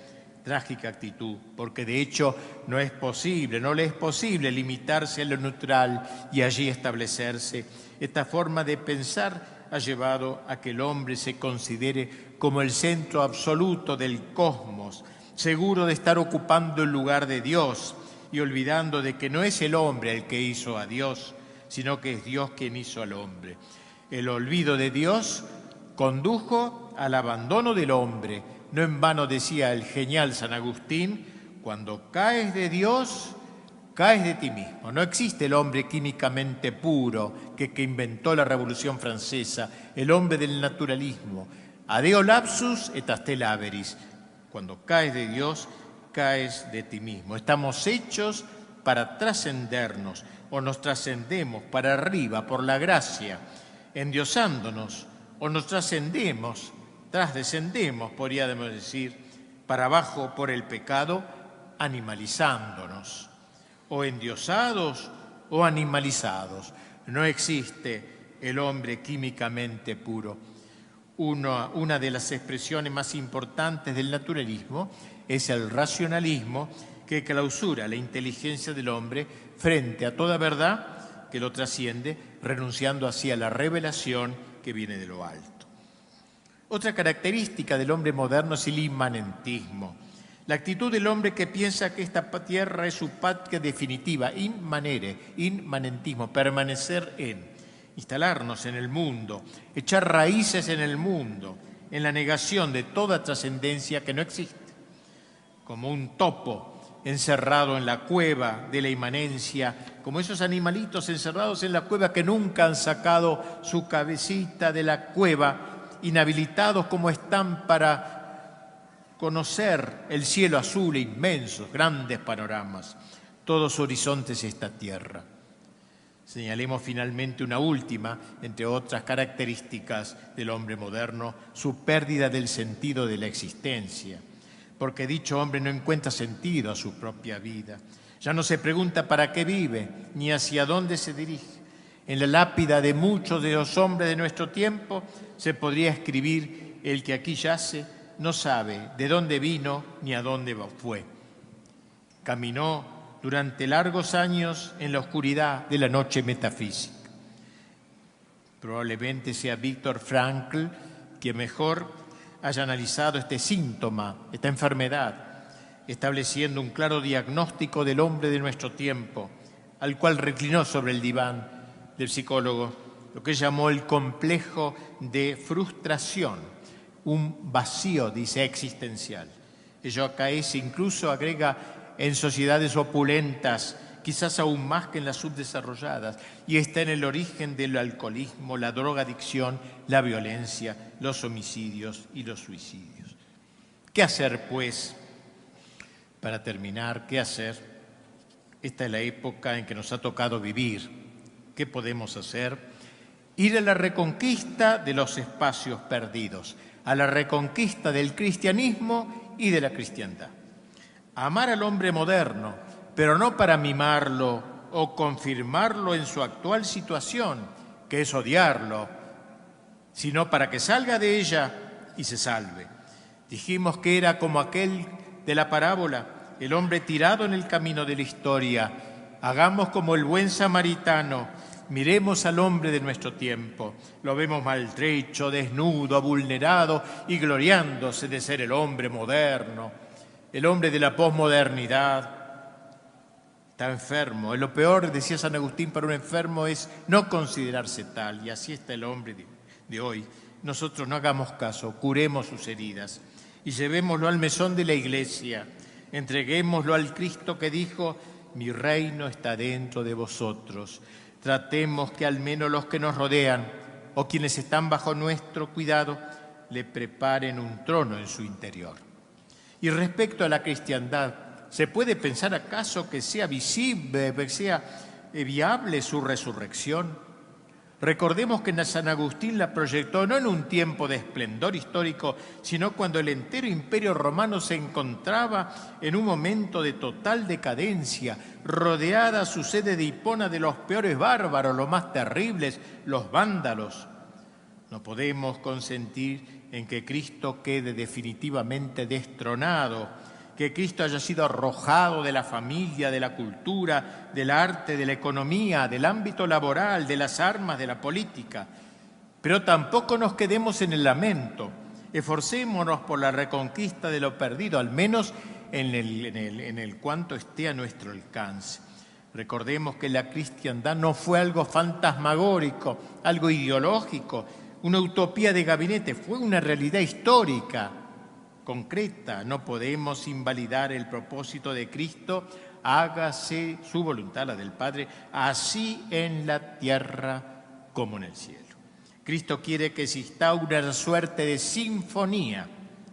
Trágica actitud, porque de hecho no le es posible limitarse a lo natural y allí establecerse. Esta forma de pensar ha llevado a que el hombre se considere como el centro absoluto del cosmos, seguro de estar ocupando el lugar de Dios y olvidando de que no es el hombre el que hizo a Dios, sino que es Dios quien hizo al hombre. El olvido de Dios condujo al abandono del hombre. No en vano decía el genial San Agustín: cuando caes de Dios, caes de ti mismo. No existe el hombre químicamente puro que inventó la Revolución Francesa, el hombre del naturalismo. Adeo lapsus et aste laberis. Cuando caes de Dios, caes de ti mismo. Estamos hechos para trascendernos, o nos trascendemos para arriba por la gracia, endiosándonos, o nos trascendemos, trascendemos, podríamos decir, para abajo por el pecado, animalizándonos, o endiosados o animalizados. No existe el hombre químicamente puro. Una de las expresiones más importantes del naturalismo es el racionalismo, que clausura la inteligencia del hombre frente a toda verdad que lo trasciende, renunciando así a la revelación que viene de lo alto. Otra característica del hombre moderno es el inmanentismo, la actitud del hombre que piensa que esta tierra es su patria definitiva, inmanentismo, permanecer en, instalarnos en el mundo, echar raíces en el mundo, en la negación de toda trascendencia que no existe, como un topo encerrado en la cueva de la inmanencia, como esos animalitos encerrados en la cueva que nunca han sacado su cabecita de la cueva, inhabilitados como están para conocer el cielo azul e inmensos, grandes panoramas, todos horizontes esta tierra. Señalemos finalmente una última, entre otras características del hombre moderno, su pérdida del sentido de la existencia, porque dicho hombre no encuentra sentido a su propia vida. Ya no se pregunta para qué vive, ni hacia dónde se dirige. En la lápida de muchos de los hombres de nuestro tiempo se podría escribir: el que aquí yace no sabe de dónde vino ni a dónde fue. Caminó durante largos años en la oscuridad de la noche metafísica. Probablemente sea Viktor Frankl quien mejor haya analizado este síntoma, esta enfermedad, estableciendo un claro diagnóstico del hombre de nuestro tiempo, al cual reclinó sobre el diván del psicólogo lo que llamó el complejo de frustración, un vacío, dice, existencial. Ello acaece, incluso agrega, en sociedades opulentas, quizás aún más que en las subdesarrolladas, y está en el origen del alcoholismo, la drogadicción, la violencia, los homicidios y los suicidios. ¿Qué hacer, pues? Para terminar, ¿qué hacer? Esta es la época en que nos ha tocado vivir. ¿Qué podemos hacer? Ir a la reconquista de los espacios perdidos, a la reconquista del cristianismo y de la cristiandad. Amar al hombre moderno, pero no para mimarlo o confirmarlo en su actual situación, que es odiarlo, sino para que salga de ella y se salve. Dijimos que era como aquel de la parábola, el hombre tirado en el camino de la historia. Hagamos como el buen samaritano, Miremos al hombre de nuestro tiempo. Lo vemos maltrecho, desnudo, vulnerado y gloriándose de ser el hombre moderno, el hombre de la posmodernidad. Está enfermo. Lo peor, decía San Agustín, para un enfermo es no considerarse tal. Y así está el hombre de hoy. Nosotros no hagamos caso, curemos sus heridas y llevémoslo al mesón de la Iglesia. Entreguémoslo al Cristo que dijo: mi reino está dentro de vosotros. Tratemos que al menos los que nos rodean o quienes están bajo nuestro cuidado le preparen un trono en su interior. Y respecto a la cristiandad, ¿se puede pensar acaso que sea visible, que sea viable su resurrección? Recordemos que San Agustín la proyectó no en un tiempo de esplendor histórico, sino cuando el entero imperio romano se encontraba en un momento de total decadencia, rodeada su sede de Hipona de los peores bárbaros, los más terribles, los vándalos. No podemos consentir en que Cristo quede definitivamente destronado, que Cristo haya sido arrojado de la familia, de la cultura, del arte, de la economía, del ámbito laboral, de las armas, de la política. Pero tampoco nos quedemos en el lamento. Esforcémonos por la reconquista de lo perdido, al menos en el cuanto esté a nuestro alcance. Recordemos que la cristiandad no fue algo fantasmagórico, algo ideológico, una utopía de gabinete, fue una realidad histórica, concreta. No podemos invalidar el propósito de Cristo: hágase su voluntad, la del Padre, así en la tierra como en el cielo. Cristo quiere que se instaure una suerte de sinfonía.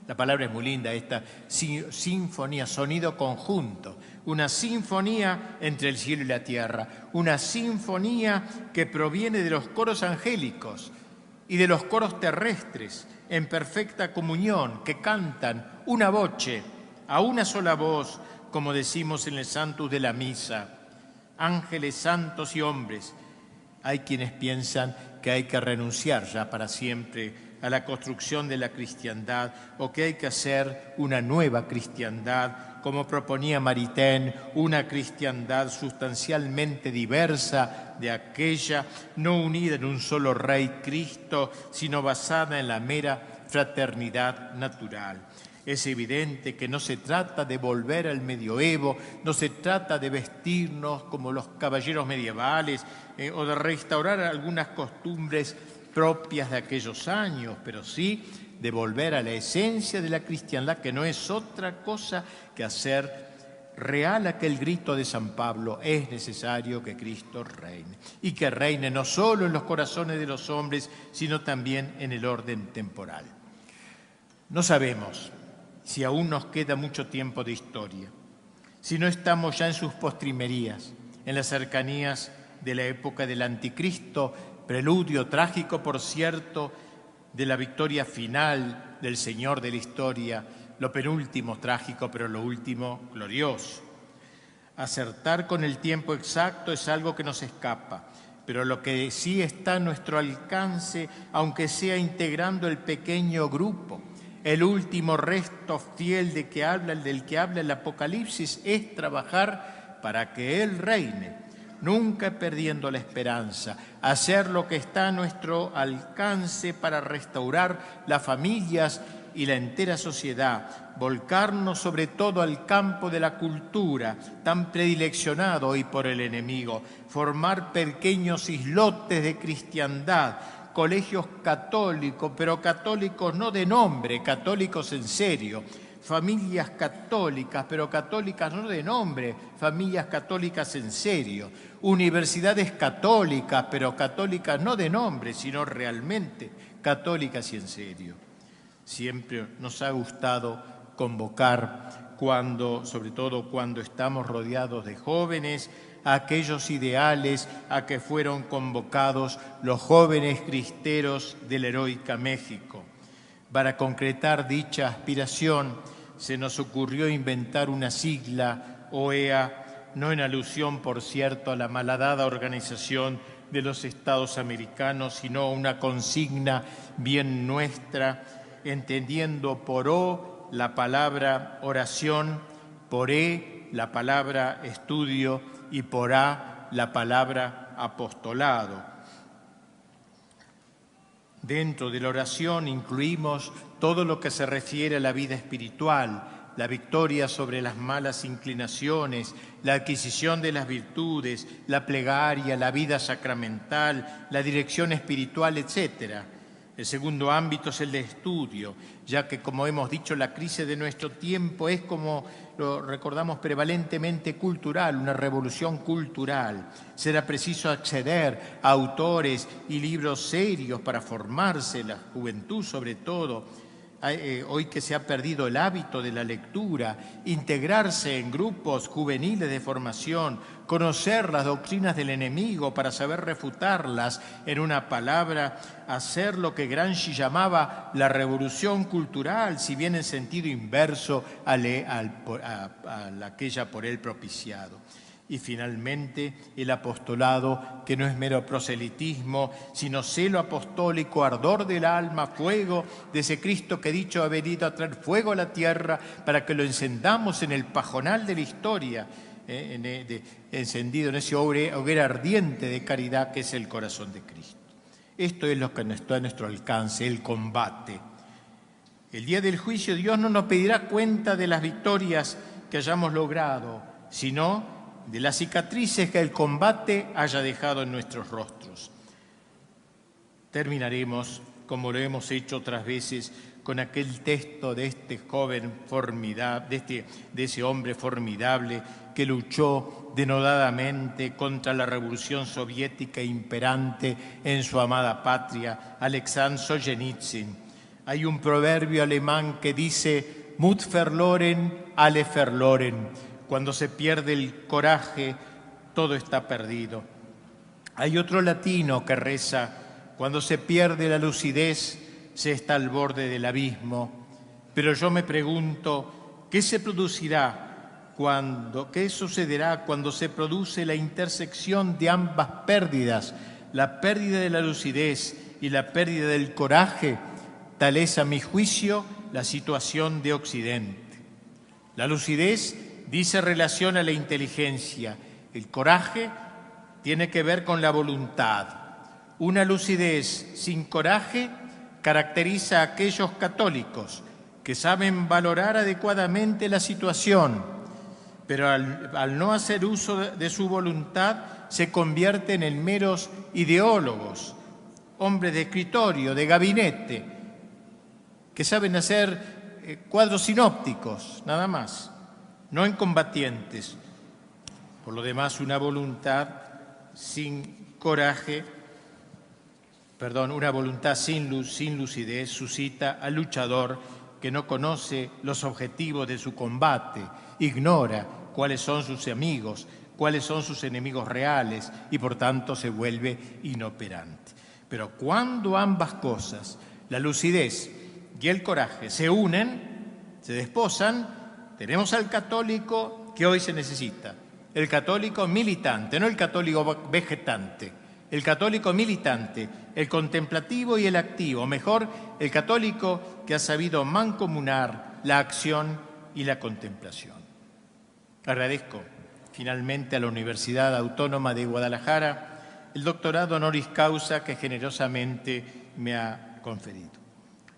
La palabra es muy linda, esta sinfonía, sonido conjunto. Una sinfonía entre el cielo y la tierra. Una sinfonía que proviene de los coros angélicos y de los coros terrestres, en perfecta comunión, que cantan una voce, a una sola voz, como decimos en el Sanctus de la Misa. Ángeles, santos y hombres. Hay quienes piensan que hay que renunciar ya para siempre a la construcción de la cristiandad o que hay que hacer una nueva cristiandad, como proponía Maritain, una cristiandad sustancialmente diversa de aquella, no unida en un solo Rey Cristo, sino basada en la mera fraternidad natural. Es evidente que no se trata de volver al medioevo, no se trata de vestirnos como los caballeros medievales o de restaurar algunas costumbres propias de aquellos años, pero sí de volver a la esencia de la cristiandad, que no es otra cosa que hacer real aquel grito de San Pablo: es necesario que Cristo reine, y que reine no solo en los corazones de los hombres, sino también en el orden temporal. No sabemos si aún nos queda mucho tiempo de historia, si no estamos ya en sus postrimerías, en las cercanías de la época del Anticristo, preludio trágico, por cierto, de la victoria final del Señor de la historia, lo penúltimo trágico, pero lo último glorioso. Acertar con el tiempo exacto es algo que nos escapa, pero lo que sí está a nuestro alcance, aunque sea integrando el pequeño grupo, el último resto fiel del que habla el Apocalipsis, es trabajar para que Él reine, nunca perdiendo la esperanza, hacer lo que está a nuestro alcance para restaurar las familias y la entera sociedad, volcarnos sobre todo al campo de la cultura, tan predileccionado hoy por el enemigo, formar pequeños islotes de cristiandad, colegios católicos, pero católicos no de nombre, católicos en serio, familias católicas, pero católicas no de nombre, familias católicas en serio, universidades católicas, pero católicas no de nombre, sino realmente católicas y en serio. Siempre nos ha gustado convocar, sobre todo cuando estamos rodeados de jóvenes, a aquellos ideales a que fueron convocados los jóvenes cristeros de la heroica México. Para concretar dicha aspiración, se nos ocurrió inventar una sigla, OEA, no en alusión, por cierto, a la malhadada organización de los Estados americanos, sino una consigna bien nuestra, entendiendo por O la palabra oración, por E la palabra estudio y por A la palabra apostolado. Dentro de la oración incluimos todo lo que se refiere a la vida espiritual, la victoria sobre las malas inclinaciones, la adquisición de las virtudes, la plegaria, la vida sacramental, la dirección espiritual, etc. El segundo ámbito es el de estudio, ya que, como hemos dicho, la crisis de nuestro tiempo es, como lo recordamos, prevalentemente cultural, una revolución cultural. Será preciso acceder a autores y libros serios para formarse, la juventud sobre todo, hoy que se ha perdido el hábito de la lectura, integrarse en grupos juveniles de formación, conocer las doctrinas del enemigo para saber refutarlas, en una palabra, hacer lo que Gramsci llamaba la revolución cultural, si bien en sentido inverso a aquella por él propiciado. Y finalmente el apostolado, que no es mero proselitismo, sino celo apostólico, ardor del alma, fuego de ese Cristo que dicho ha venido a traer fuego a la tierra para que lo encendamos en el pajonal de la historia, encendido en esa hoguera ardiente de caridad que es el corazón de Cristo. Esto es lo que está a nuestro alcance, el combate. El día del juicio Dios no nos pedirá cuenta de las victorias que hayamos logrado, sino de las cicatrices que el combate haya dejado en nuestros rostros. Terminaremos, como lo hemos hecho otras veces, con aquel texto de este joven formidable, de ese hombre formidable que luchó denodadamente contra la revolución soviética imperante en su amada patria, Alexander Solzhenitsyn. Hay un proverbio alemán que dice: Mut verloren, alle verloren. Cuando se pierde el coraje, todo está perdido. Hay otro latino que reza: cuando se pierde la lucidez, se está al borde del abismo. Pero yo me pregunto, ¿qué sucederá cuando se produce la intersección de ambas pérdidas, la pérdida de la lucidez y la pérdida del coraje? Tal es, a mi juicio, la situación de Occidente. La lucidez dice relación a la inteligencia. El coraje tiene que ver con la voluntad. Una lucidez sin coraje caracteriza a aquellos católicos que saben valorar adecuadamente la situación, pero al no hacer uso de su voluntad se convierten en meros ideólogos, hombres de escritorio, de gabinete, que saben hacer cuadros sinópticos, nada más, no en combatientes. Por lo demás, una voluntad sin lucidez suscita al luchador que no conoce los objetivos de su combate, ignora cuáles son sus amigos, cuáles son sus enemigos reales y por tanto se vuelve inoperante. Pero cuando ambas cosas, la lucidez y el coraje, se unen, se desposan, tenemos al católico que hoy se necesita, el católico militante, no el católico vegetante, el católico militante, el contemplativo y el activo, mejor, el católico que ha sabido mancomunar la acción y la contemplación. Agradezco finalmente a la Universidad Autónoma de Guadalajara el doctorado honoris causa que generosamente me ha conferido.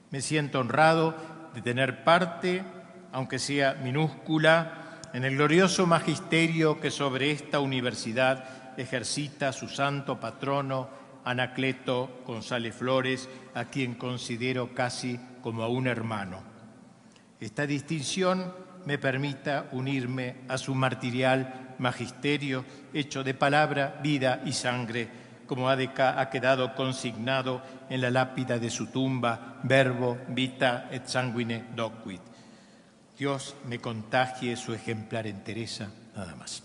Me siento honrado de tener parte, aunque sea minúscula, en el glorioso magisterio que sobre esta universidad ejercita su santo patrono, Anacleto González Flores, a quien considero casi como a un hermano. Esta distinción me permita unirme a su martirial magisterio, hecho de palabra, vida y sangre, como ha quedado consignado en la lápida de su tumba, verbo vita et sanguine docuit. Dios me contagie su ejemplar entereza, nada más.